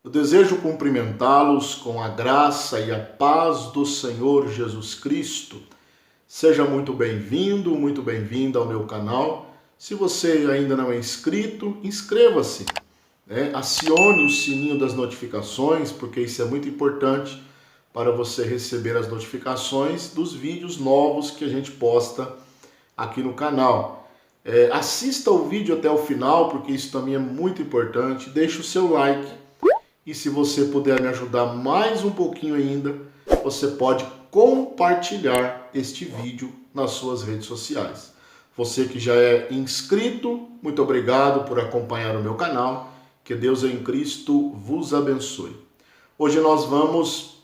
Eu desejo cumprimentá-los com a graça e a paz do Senhor Jesus Cristo. Seja muito bem-vindo, muito bem-vinda ao meu canal. Se você ainda não é inscrito, inscreva-se, acione o sininho das notificações, porque isso é muito importante para você receber as notificações dos vídeos novos que a gente posta aqui no canal. Assista o vídeo até o final, porque isso também é muito importante. Deixe o seu like e se você puder me ajudar mais um pouquinho ainda, você pode compartilhar este vídeo nas suas redes sociais. Você que já é inscrito, muito obrigado por acompanhar o meu canal. Que Deus em Cristo vos abençoe. Hoje nós vamos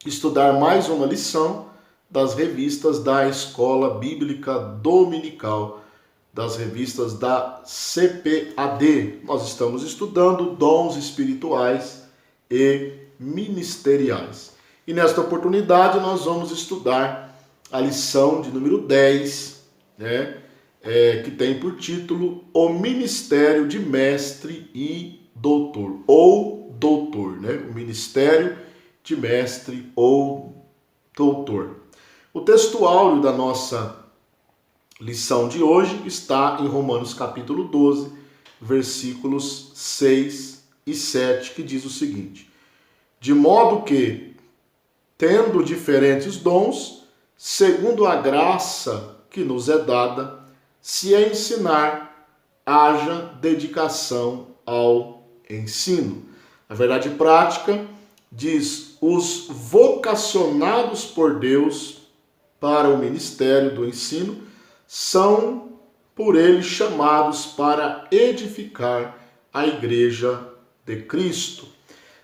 estudar mais uma lição das revistas da Escola Bíblica Dominical, das revistas da CPAD. Nós estamos estudando dons espirituais e ministeriais. E nesta oportunidade nós vamos estudar a lição de número 10, que tem por título O Ministério de Mestre e Doutor, ou Doutor, O Ministério de Mestre ou Doutor. O texto áureo da nossa lição de hoje está em Romanos capítulo 12, versículos 6 e 7, que diz o seguinte: de modo que, tendo diferentes dons, segundo a graça que nos é dada, se a ensinar, haja dedicação ao ensino. A verdade prática diz: os vocacionados por Deus para o ministério do ensino são por ele chamados para edificar a igreja de Cristo.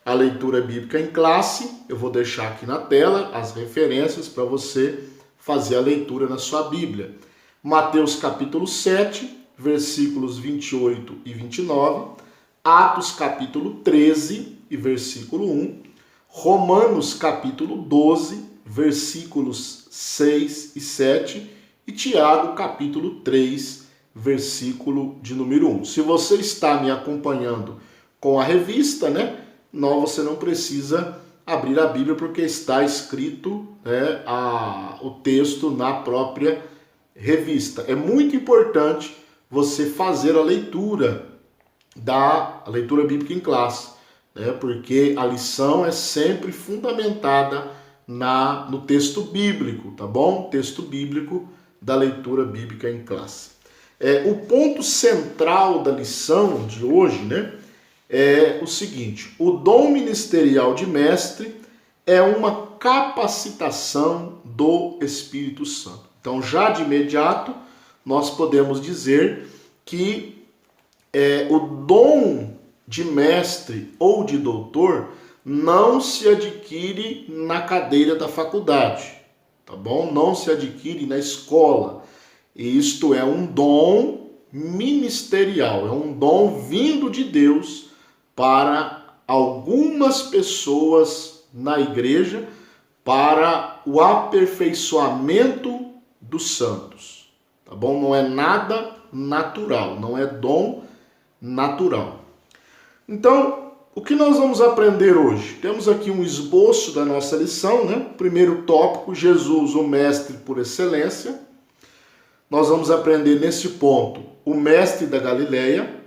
A leitura bíblica em classe, eu vou deixar aqui na tela as referências para você fazer a leitura na sua Bíblia. Mateus capítulo 7, versículos 28 e 29, Atos capítulo 13 e versículo 1, Romanos capítulo 12, versículos 6 e 7, e Tiago capítulo 3, versículo de número 1. Se você está me acompanhando com a revista, você não precisa abrir a Bíblia, porque está escrito o texto na própria revista. É muito importante você fazer a leitura bíblica em classe, porque a lição é sempre fundamentada no texto bíblico, tá bom? Texto bíblico da leitura bíblica em classe. O ponto central da lição de hoje, é o seguinte: o dom ministerial de mestre é uma capacitação do Espírito Santo. Então, já de imediato, nós podemos dizer que o dom de mestre ou de doutor não se adquire na cadeira da faculdade, tá bom? Não se adquire na escola. Isto é um dom ministerial, é um dom vindo de Deus para algumas pessoas na igreja, para o aperfeiçoamento dos santos, tá bom? Não é nada natural, não é dom natural. Então, o que nós vamos aprender hoje? Temos aqui um esboço da nossa lição, Primeiro tópico, Jesus, o mestre por excelência. Nós vamos aprender nesse ponto o mestre da Galileia,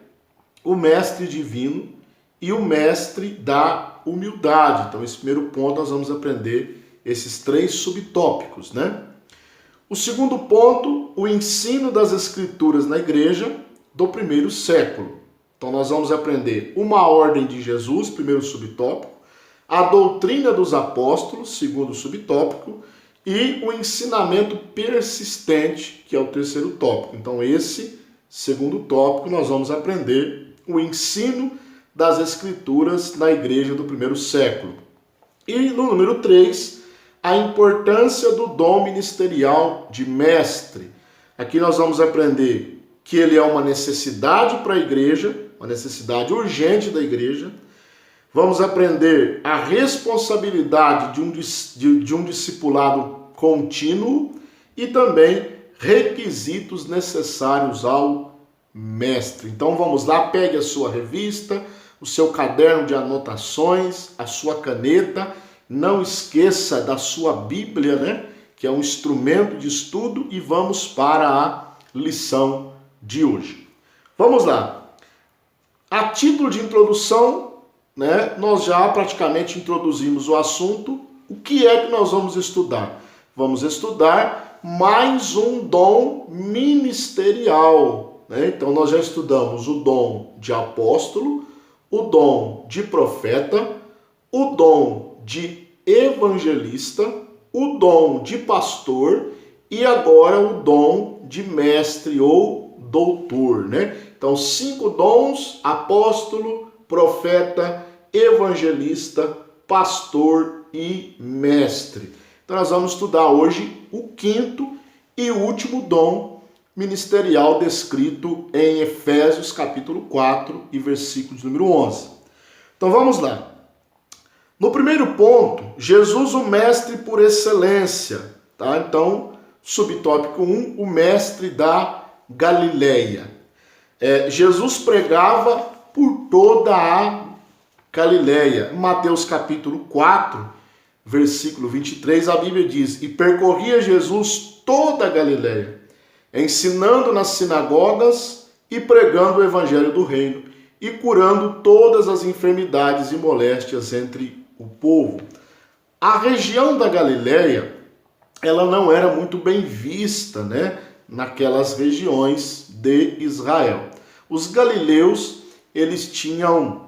o mestre divino e o mestre da humildade. Então, esse primeiro ponto nós vamos aprender esses 3 subtópicos, O segundo ponto, o ensino das escrituras na igreja do primeiro século. Então, nós vamos aprender uma ordem de Jesus, primeiro subtópico, a doutrina dos apóstolos, segundo subtópico, e o ensinamento persistente, que é o terceiro tópico. Então, esse segundo tópico, nós vamos aprender o ensino das escrituras na igreja do primeiro século. E no número 3, a importância do dom ministerial de mestre. Aqui nós vamos aprender que ele é uma necessidade para a igreja, uma necessidade urgente da igreja. Vamos aprender a responsabilidade de um discipulado contínuo e também requisitos necessários ao mestre. Então vamos lá, pegue a sua revista, o seu caderno de anotações, a sua caneta. Não esqueça da sua Bíblia, né? Que é um instrumento de estudo, e vamos para a lição de hoje. Vamos lá. A título de introdução, né? Nós já praticamente introduzimos o assunto. O que é que nós vamos estudar? Vamos estudar mais um dom ministerial, né? Então nós já estudamos o dom de apóstolo, o dom de profeta, o dom de evangelista, o dom de pastor e agora o dom de mestre ou doutor, né? Então 5 dons: apóstolo, profeta, evangelista, pastor e mestre. Então nós vamos estudar hoje o 5º e último dom ministerial descrito em Efésios capítulo 4 e versículos número 11. Então vamos lá. No primeiro ponto, Jesus o mestre por excelência, tá? Então, subtópico 1, o mestre da Galileia. Jesus pregava por toda a Galileia. Mateus capítulo 4, versículo 23, a Bíblia diz: e percorria Jesus toda a Galileia, ensinando nas sinagogas e pregando o evangelho do reino e curando todas as enfermidades e moléstias entre o povo. A região da Galileia, ela não era muito bem vista, né, naquelas regiões de Israel. Os galileus, eles tinham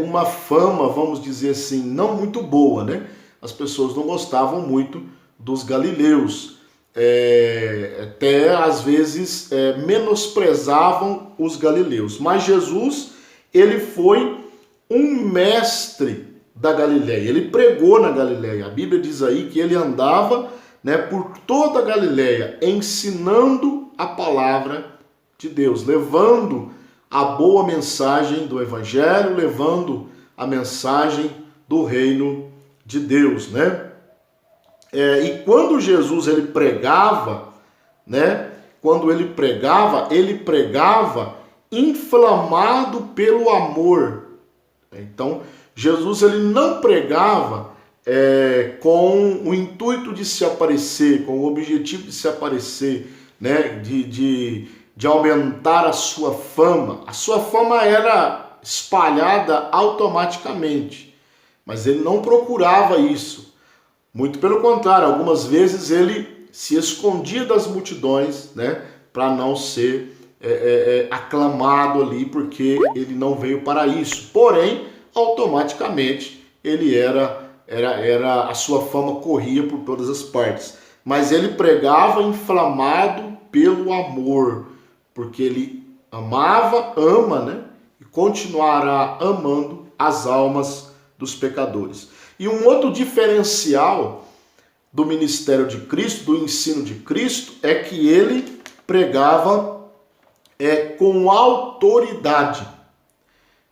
uma fama, vamos dizer assim, não muito boa, né? As pessoas não gostavam muito dos galileus. Até às vezes menosprezavam os galileus. Mas Jesus, ele foi um mestre da Galileia. Ele pregou na Galileia. A Bíblia diz aí que ele andava, né, por toda a Galileia, ensinando a palavra de Deus, levando a boa mensagem do Evangelho, levando a mensagem do reino de Deus, né? E quando Jesus ele pregava, né? Quando ele pregava inflamado pelo amor. Então, Jesus ele não pregava com o intuito de se aparecer, com o objetivo de se aparecer, né? De aumentar a sua fama. A sua fama era espalhada automaticamente, mas ele não procurava isso. Muito pelo contrário, algumas vezes ele se escondia das multidões, né, para não ser aclamado ali, porque ele não veio para isso. Porém, automaticamente ele a sua fama corria por todas as partes. Mas ele pregava inflamado pelo amor, porque ele ama, né? E continuará amando as almas dos pecadores. E um outro diferencial do ministério de Cristo, do ensino de Cristo, é que ele pregava com autoridade,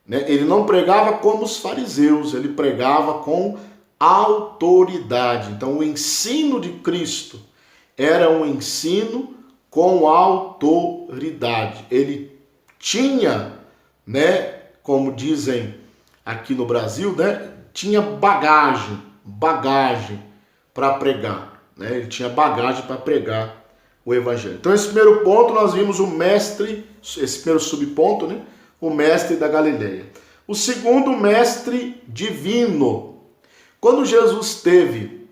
né? Ele não pregava como os fariseus, ele pregava com autoridade. Então o ensino de Cristo era um ensino com autoridade. Ele tinha, né, como dizem aqui no Brasil, né, tinha bagagem para pregar, né? Ele tinha bagagem para pregar o evangelho. Então esse primeiro ponto nós vimos o mestre, esse primeiro subponto, né, o mestre da Galileia. O segundo, mestre divino. Quando Jesus teve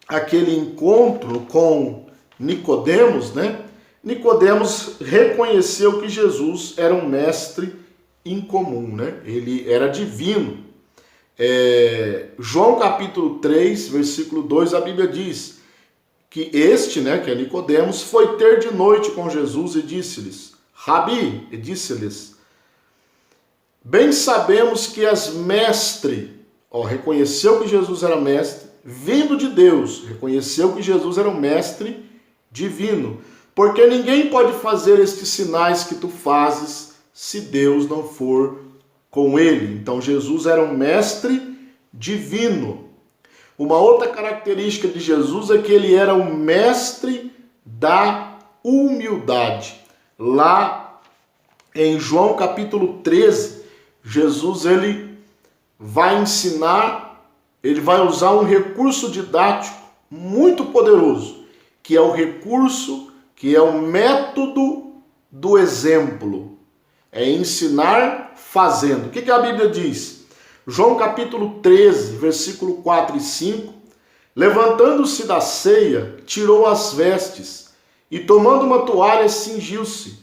aquele encontro com Nicodemos, né? Nicodemos reconheceu que Jesus era um mestre incomum, né? Ele era divino. João capítulo 3, versículo 2, a Bíblia diz que este, né, que é Nicodemos, foi ter de noite com Jesus e disse-lhes, Rabi, e disse-lhes, bem sabemos que és mestre. Reconheceu que Jesus era mestre, vindo de Deus, reconheceu que Jesus era um mestre divino, porque ninguém pode fazer estes sinais que tu fazes se Deus não for com ele. Então Jesus era um mestre divino. Uma outra característica de Jesus é que ele era o mestre da humildade. Lá em João capítulo 13, Jesus ele vai ensinar, ele vai usar um recurso didático muito poderoso, que é o recurso, que é o método do exemplo. É ensinar fazendo. O que a Bíblia diz? João capítulo 13, versículo 4 e 5. Levantando-se da ceia, tirou as vestes e tomando uma toalha cingiu-se.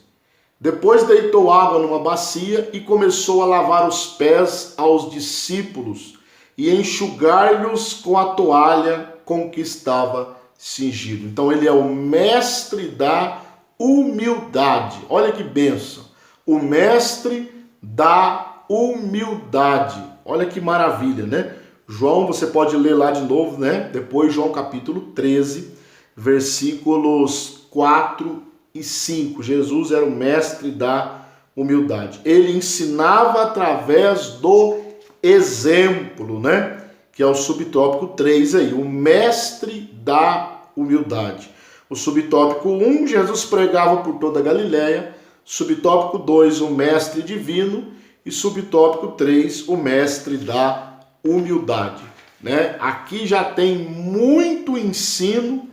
Depois deitou água numa bacia e começou a lavar os pés aos discípulos e enxugar-lhes com a toalha com que estava cingido. Então ele é o mestre da humildade. Olha que bênção. O mestre da humildade. Olha que maravilha, né? João, você pode ler lá de novo, né? Depois João capítulo 13, versículos 4 e 5. Jesus era o mestre da humildade. Ele ensinava através do exemplo, né? Que é o subtópico 3 aí, o mestre da humildade. O subtópico 1, Jesus pregava por toda a Galileia. Subtópico 2, o mestre divino. E subtópico 3, o mestre da humildade, né? Aqui já tem muito ensino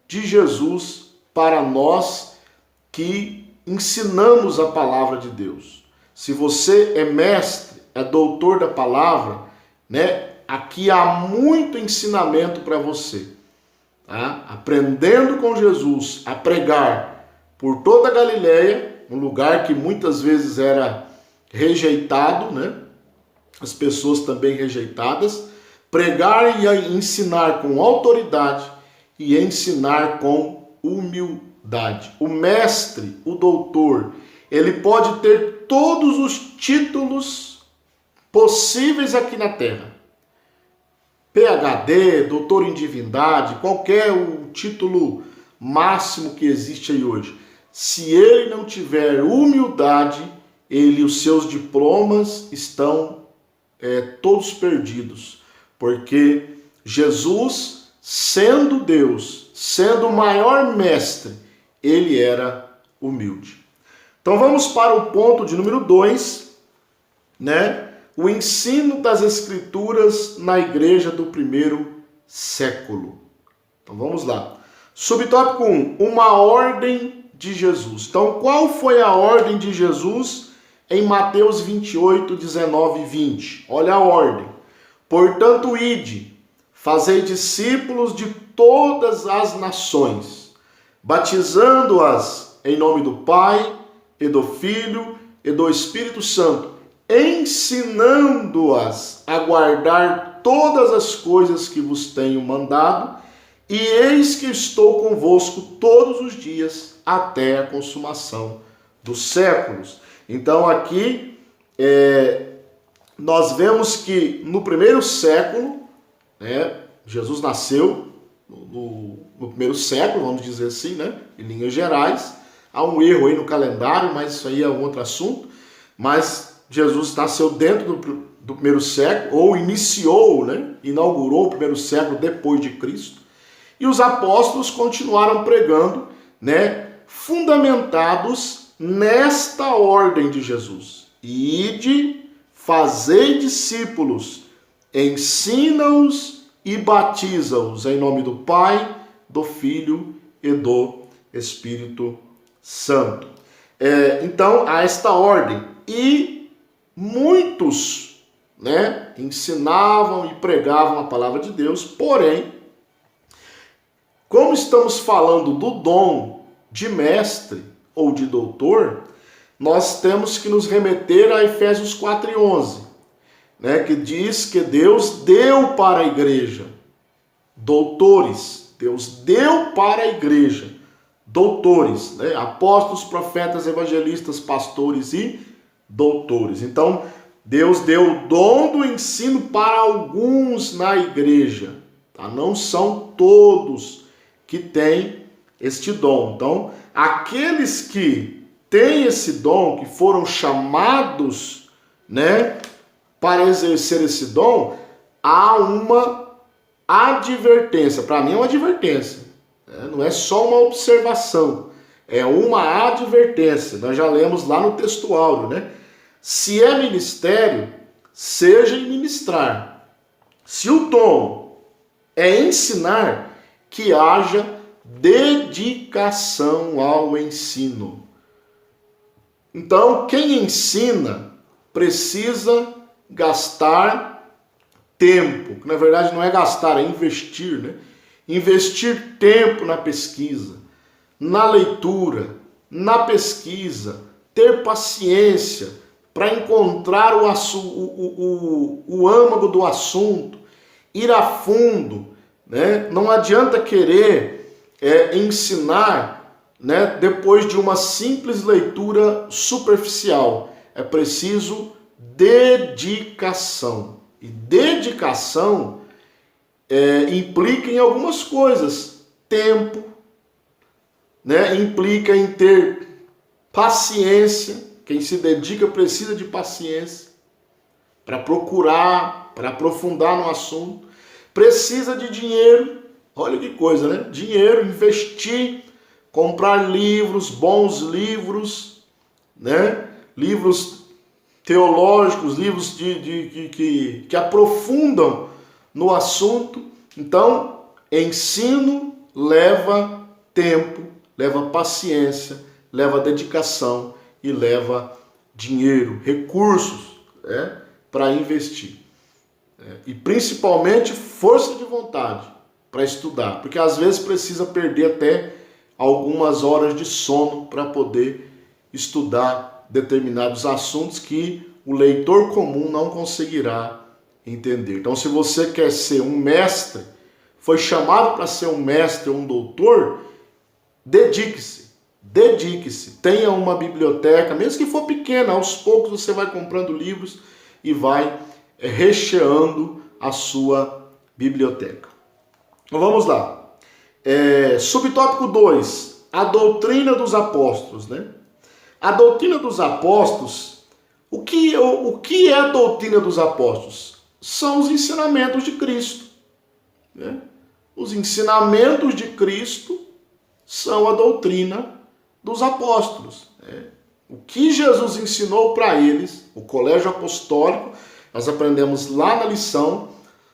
de Jesus para nós que ensinamos a palavra de Deus. Se você é mestre, é doutor da palavra, né? Aqui há muito ensinamento para você, tá? Aprendendo com Jesus a pregar por toda a Galileia, um lugar que muitas vezes era rejeitado, né? As pessoas também rejeitadas, pregar e ensinar com autoridade e ensinar com humildade. O mestre, o doutor, ele pode ter todos os títulos possíveis aqui na Terra. PhD, doutor em divindade, qualquer o título máximo que existe aí hoje. Se ele não tiver humildade, os seus diplomas estão todos perdidos. Porque Jesus, sendo Deus, sendo o maior mestre, ele era humilde. Então vamos para o ponto de número 2, né? O ensino das Escrituras na igreja do primeiro século. Então vamos lá. Subtópico 1, uma ordem de Jesus. Então qual foi a ordem de Jesus em Mateus 28, 19 e 20? Olha a ordem. Portanto, ide, fazei discípulos de todas as nações, batizando-as em nome do Pai, e do Filho, e do Espírito Santo, ensinando-as a guardar todas as coisas que vos tenho mandado, e eis que estou convosco todos os dias, até a consumação dos séculos. Então aqui nós vemos que no primeiro século, né, Jesus nasceu no primeiro século, vamos dizer assim, né, em linhas gerais. Há um erro aí no calendário, mas isso aí é um outro assunto. Mas Jesus nasceu dentro do primeiro século, ou iniciou, né, inaugurou o primeiro século depois de Cristo. E os apóstolos continuaram pregando, né, fundamentados nesta ordem de Jesus. Ide, fazei discípulos, ensina-os e batiza-os em nome do Pai, do Filho e do Espírito Santo. Então, há esta ordem. E muitos, né, ensinavam e pregavam a palavra de Deus, porém, como estamos falando do dom de mestre ou de doutor, nós temos que nos remeter a Efésios 4:11, né, que diz que Deus deu para a igreja doutores. Deus deu para a igreja doutores, né, apóstolos, profetas, evangelistas, pastores e doutores. Então, Deus deu o dom do ensino para alguns na igreja, tá? Não são todos que têm este dom. Então, aqueles que têm esse dom, que foram chamados, né, para exercer esse dom, há uma advertência. Para mim é uma advertência, né? Não é só uma observação, é uma advertência. Nós já lemos lá no texto áureo, né? Se é ministério, seja em ministrar. Se o dom é ensinar, que haja dedicação ao ensino. Então, quem ensina precisa gastar tempo, que na verdade não é gastar, é investir, né? Investir tempo na pesquisa, na leitura, na pesquisa, ter paciência para encontrar o âmago do assunto, ir a fundo, né? Não adianta querer ensinar, né, depois de uma simples leitura superficial. É preciso dedicação. E dedicação implica em algumas coisas. Tempo, né? Implica em ter paciência. Quem se dedica precisa de paciência para procurar, para aprofundar no assunto. Precisa de dinheiro. Olha que coisa, né? Dinheiro, investir, comprar livros, bons livros, né? Livros teológicos, livros que aprofundam no assunto. Então, ensino leva tempo, leva paciência, leva dedicação e leva dinheiro, recursos, né, para investir. E principalmente força de vontade para estudar, porque às vezes precisa perder até algumas horas de sono para poder estudar determinados assuntos que o leitor comum não conseguirá entender. Então, se você quer ser um mestre, foi chamado para ser um mestre ou um doutor, dedique-se, tenha uma biblioteca, mesmo que for pequena, aos poucos você vai comprando livros e vai recheando a sua biblioteca. Então vamos lá. Subtópico 2, a doutrina dos apóstolos, né? A doutrina dos apóstolos, o que é a doutrina dos apóstolos? São os ensinamentos de Cristo, né? Os ensinamentos de Cristo são a doutrina dos apóstolos, né? O que Jesus ensinou para eles, o colégio apostólico, nós aprendemos lá na lição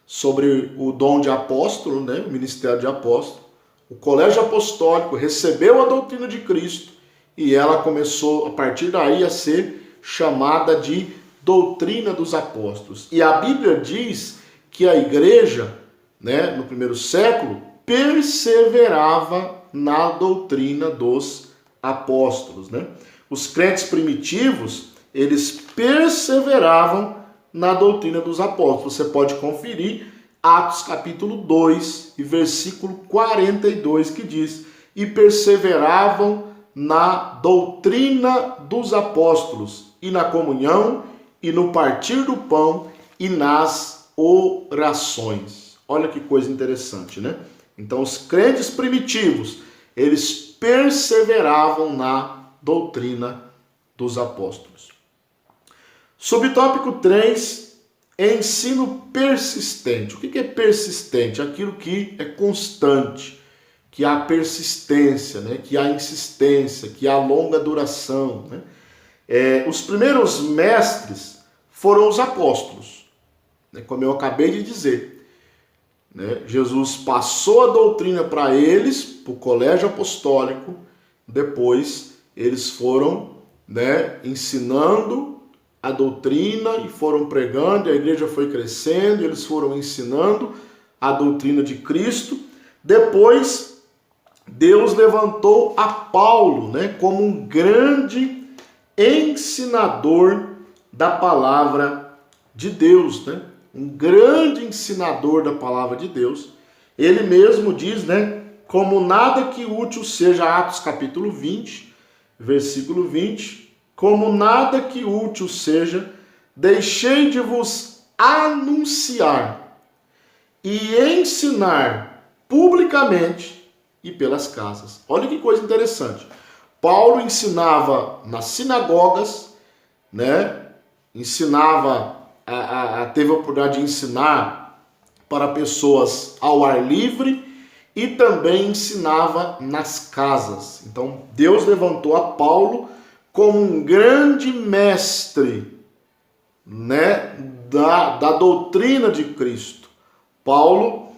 sobre o dom de apóstolo, né? O ministério de apóstolo. O colégio apostólico recebeu a doutrina de Cristo e ela começou, a partir daí, a ser chamada de doutrina dos apóstolos. E a Bíblia diz que a igreja, né, no primeiro século, perseverava na doutrina dos apóstolos, né? Os crentes primitivos, eles perseveravam na doutrina dos apóstolos. Você pode conferir Atos capítulo 2 e versículo 42, que diz: e perseveravam na doutrina dos apóstolos, e na comunhão, e no partir do pão, e nas orações. Olha que coisa interessante, né? Então, os crentes primitivos, eles perseveravam na doutrina dos apóstolos. Subtópico 3, ensino persistente. O que é persistente? Aquilo que é constante, que há persistência, né? Que há insistência, que há longa duração, né? Os primeiros mestres foram os apóstolos, né? Como eu acabei de dizer, né? Jesus passou a doutrina para eles, para o colégio apostólico, depois eles foram, né, ensinando a doutrina e foram pregando, e a igreja foi crescendo, eles foram ensinando a doutrina de Cristo. Depois, Deus levantou a Paulo, né, como um grande ensinador da palavra de Deus, né? Um grande ensinador da palavra de Deus. Ele mesmo diz, né, como nada que útil seja, Atos capítulo 20, versículo 20, como nada que útil seja, deixei de vos anunciar e ensinar publicamente e pelas casas. Olha que coisa interessante. Paulo ensinava nas sinagogas, né? Teve a oportunidade de ensinar para pessoas ao ar livre e também ensinava nas casas. Então, Deus levantou a Paulo como um grande mestre né, da doutrina de Cristo. Paulo,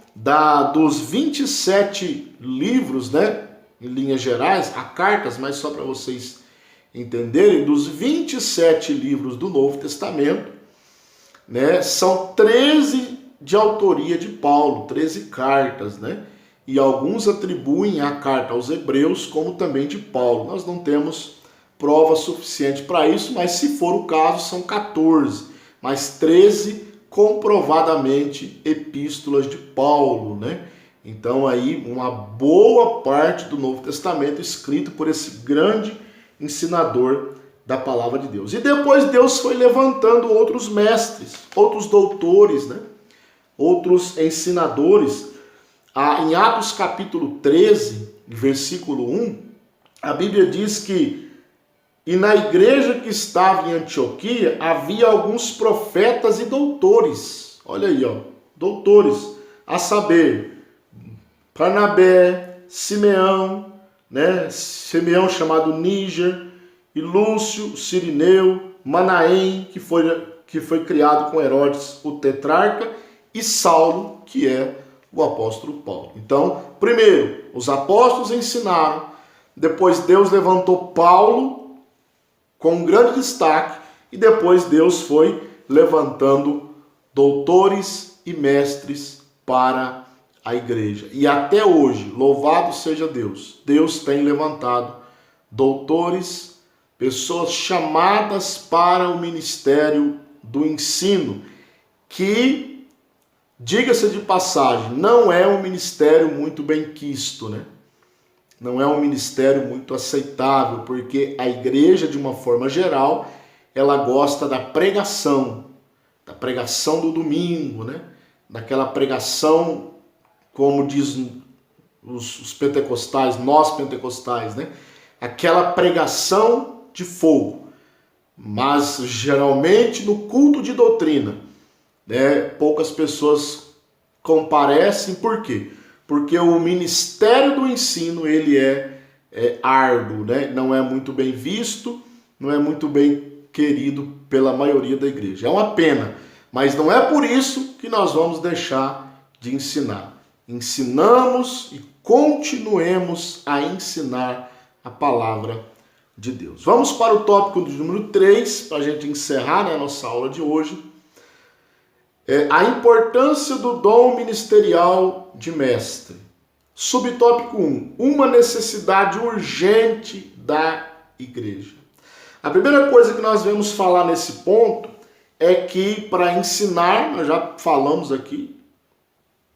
dos 27 livros, né, em linhas gerais, há cartas, mas só para vocês entenderem, dos 27 livros do Novo Testamento, né, são 13 de autoria de Paulo, 13 cartas, né? E alguns atribuem a carta aos Hebreus como também de Paulo. Nós não temos prova suficiente para isso, mas se for o caso, são 14, mas 13 comprovadamente epístolas de Paulo, né? Então aí uma boa parte do Novo Testamento escrito por esse grande ensinador da palavra de Deus. E depois Deus foi levantando outros mestres, outros doutores, né? Outros ensinadores. Em Atos capítulo 13, versículo 1, a Bíblia diz que e na igreja que estava em Antioquia havia alguns profetas e doutores. Olha aí, ó, doutores, a saber, Barnabé, Simeão, né? Simeão chamado Níger, e Lúcio, Cirineu, Manaém, que foi criado com Herodes, o tetrarca, e Saulo, que é o apóstolo Paulo. Então, primeiro, os apóstolos ensinaram, depois Deus levantou Paulo com um grande destaque, e depois Deus foi levantando doutores e mestres para a igreja. E até hoje, louvado seja Deus, Deus tem levantado doutores, pessoas chamadas para o ministério do ensino, que, diga-se de passagem, não é um ministério muito bem quisto, né? Não é um ministério muito aceitável, porque a igreja, de uma forma geral, ela gosta da pregação do domingo, né? Daquela pregação, como diz os pentecostais, nós pentecostais, né? Aquela pregação de fogo. Mas, geralmente, no culto de doutrina, né, poucas pessoas comparecem. Por quê? Porque o ministério do ensino, ele é árduo, né? Não é muito bem visto, não é muito bem querido pela maioria da igreja. É uma pena, mas não é por isso que nós vamos deixar de ensinar. Ensinamos e continuemos a ensinar a palavra de Deus. Vamos para o tópico do número 3, para a gente encerrar, né, a nossa aula de hoje. A importância do dom ministerial de mestre. Subtópico 1. Uma necessidade urgente da igreja. A primeira coisa que nós vamos falar nesse ponto é que para ensinar, nós já falamos aqui,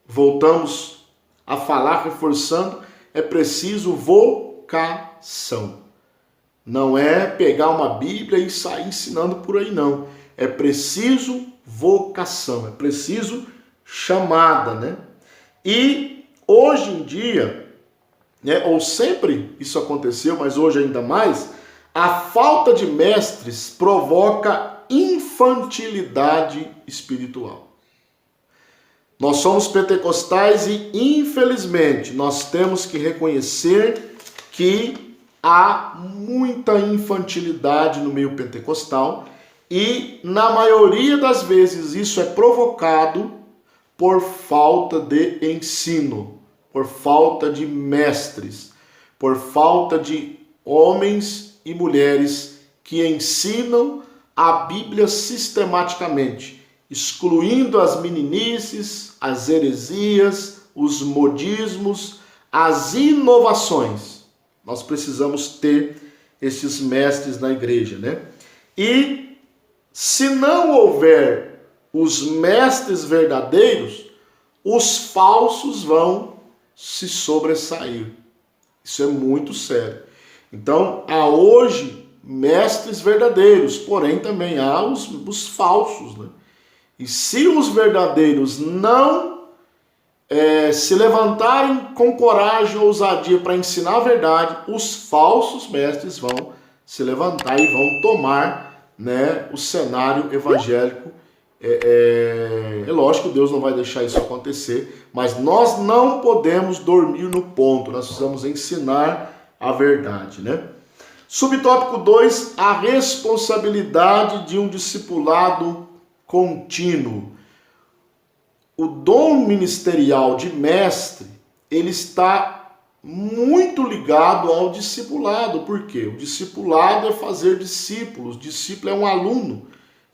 voltamos a falar, reforçando, é preciso vocação. Não é pegar uma Bíblia e sair ensinando por aí, não. É preciso vocação, é preciso chamada, né? E hoje em dia, né, ou sempre isso aconteceu, mas hoje ainda mais, a falta de mestres provoca infantilidade espiritual. Nós somos pentecostais e, infelizmente, nós temos que reconhecer que há muita infantilidade no meio pentecostal e, na maioria das vezes, isso é provocado por falta de ensino, por falta de mestres, por falta de homens e mulheres que ensinam a Bíblia sistematicamente, excluindo as meninices, as heresias, os modismos, as inovações. Nós precisamos ter esses mestres na igreja, né? E se não houver os mestres verdadeiros, os falsos vão se sobressair. Isso é muito sério. Então, há hoje mestres verdadeiros, porém também há os falsos, né? E se os verdadeiros não se levantarem com coragem ou ousadia para ensinar a verdade, os falsos mestres vão se levantar e vão tomar, né, o cenário evangélico. É lógico que Deus não vai deixar isso acontecer, mas nós não podemos dormir no ponto, nós precisamos ensinar a verdade, né? Subtópico 2, a responsabilidade de um discipulado contínuo. O dom ministerial de mestre, ele está muito ligado ao discipulado. Por quê? O discipulado é fazer discípulos, discípulo é um aluno,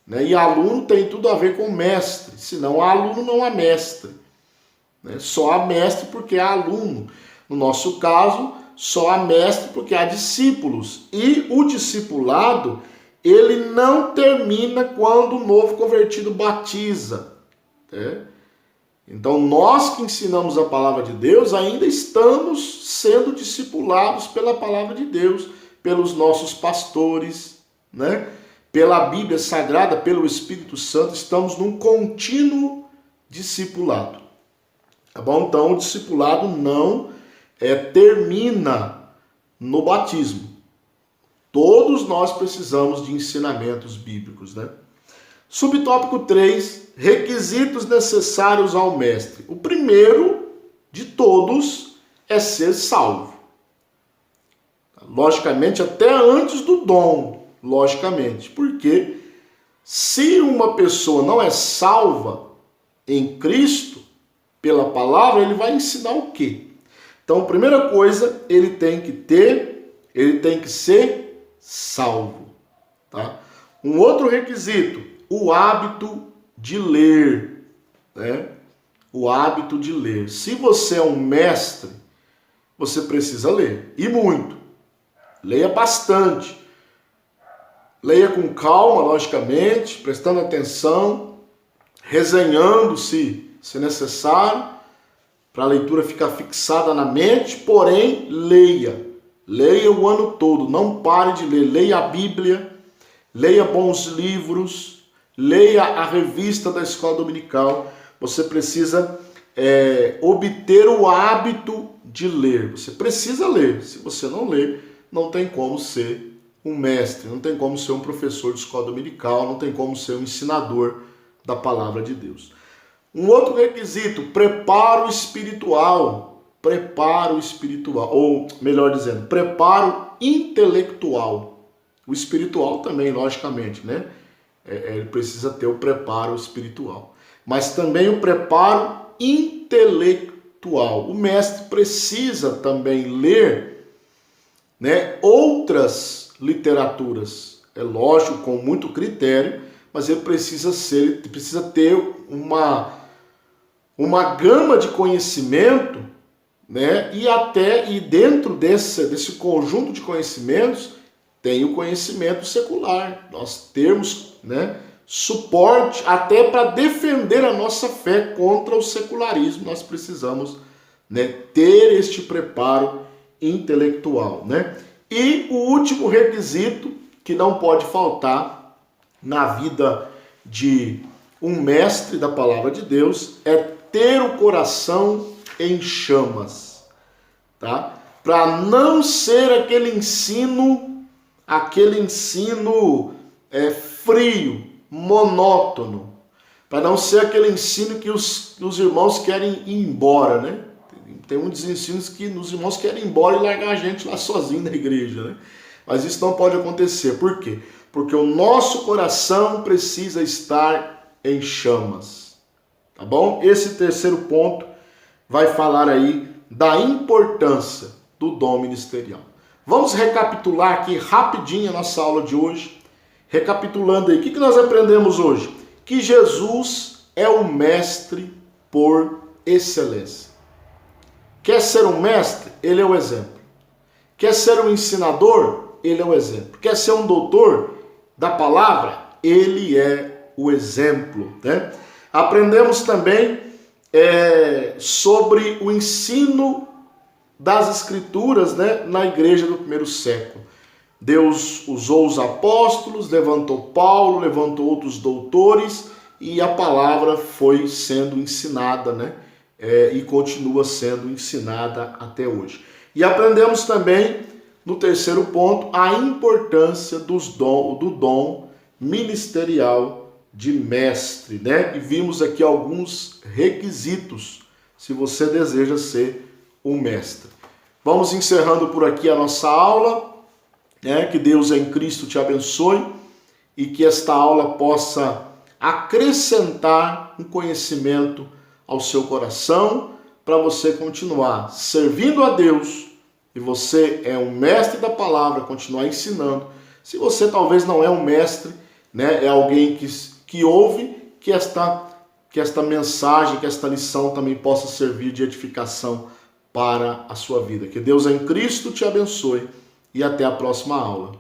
né? E aluno tem tudo a ver com mestre, senão aluno não há mestre, né? Só há mestre porque há aluno. No nosso caso, só há mestre porque há discípulos. E o discipulado, ele não termina quando o novo convertido batiza, né? Então, nós que ensinamos a palavra de Deus, ainda estamos sendo discipulados pela palavra de Deus, pelos nossos pastores, né? Pela Bíblia Sagrada, pelo Espírito Santo, estamos num contínuo discipulado. Tá bom? Então, o discipulado não termina no batismo. Todos nós precisamos de ensinamentos bíblicos, né? Subtópico 3, requisitos necessários ao mestre. O primeiro de todos é ser salvo. Logicamente, até antes do dom, logicamente. Porque se uma pessoa não é salva em Cristo, pela palavra, ele vai ensinar o quê? Então, a primeira coisa, ele tem que ser salvo, tá? Um outro requisito, o hábito de ler, né? O hábito de ler. Se você é um mestre, você precisa ler, e muito. Leia bastante. Leia com calma, logicamente, prestando atenção, resenhando se necessário, para a leitura ficar fixada na mente, porém, leia. Leia o ano todo, não pare de ler. Leia a Bíblia, leia bons livros, leia a revista da escola dominical. Você precisa obter o hábito de ler. Você precisa ler. Se você não ler, não tem como ser um mestre, não tem como ser um professor de escola dominical, não tem como ser um ensinador da palavra de Deus. Um outro requisito, preparo espiritual. Preparo espiritual, ou melhor dizendo, preparo intelectual. O espiritual também, logicamente, né? Ele precisa ter o preparo espiritual. Mas também o preparo intelectual. O mestre precisa também ler, né, outras literaturas. É lógico, com muito critério, mas ele precisa ter uma gama de conhecimento, né? E dentro desse conjunto de conhecimentos tem o conhecimento secular. Nós temos, né, suporte até para defender a nossa fé contra o secularismo. Nós precisamos, né, ter este preparo intelectual, né? E o último requisito que não pode faltar na vida de um mestre da palavra de Deus é ter o coração em chamas, tá? Para não ser aquele ensino frio, monótono, para não ser aquele ensino que os irmãos querem ir embora, né? Tem muitos ensinos que os irmãos querem ir embora e largar a gente lá sozinho na igreja, né? Mas isso não pode acontecer. Por quê? Porque o nosso coração precisa estar em chamas. Tá bom? Esse terceiro ponto vai falar aí da importância do dom ministerial. Vamos recapitular aqui rapidinho a nossa aula de hoje. Recapitulando aí, o que nós aprendemos hoje? Que Jesus é o mestre por excelência. Quer ser um mestre? Ele é o exemplo. Quer ser um ensinador? Ele é o exemplo. Quer ser um doutor da palavra? Ele é o exemplo, né? Aprendemos também sobre o ensino das Escrituras, né, na igreja do primeiro século. Deus usou os apóstolos, levantou Paulo, levantou outros doutores e a palavra foi sendo ensinada, né? E continua sendo ensinada até hoje. E aprendemos também, no terceiro ponto, a importância do dom ministerial de mestre, né? E vimos aqui alguns requisitos, se você deseja ser um mestre. Vamos encerrando por aqui a nossa aula. Que Deus em Cristo te abençoe e que esta aula possa acrescentar um conhecimento ao seu coração para você continuar servindo a Deus. E você é um mestre da palavra, continuar ensinando. Se você talvez não é um mestre, é alguém que ouve, que esta mensagem, que esta lição também possa servir de edificação para a sua vida. Que Deus em Cristo te abençoe e até a próxima aula.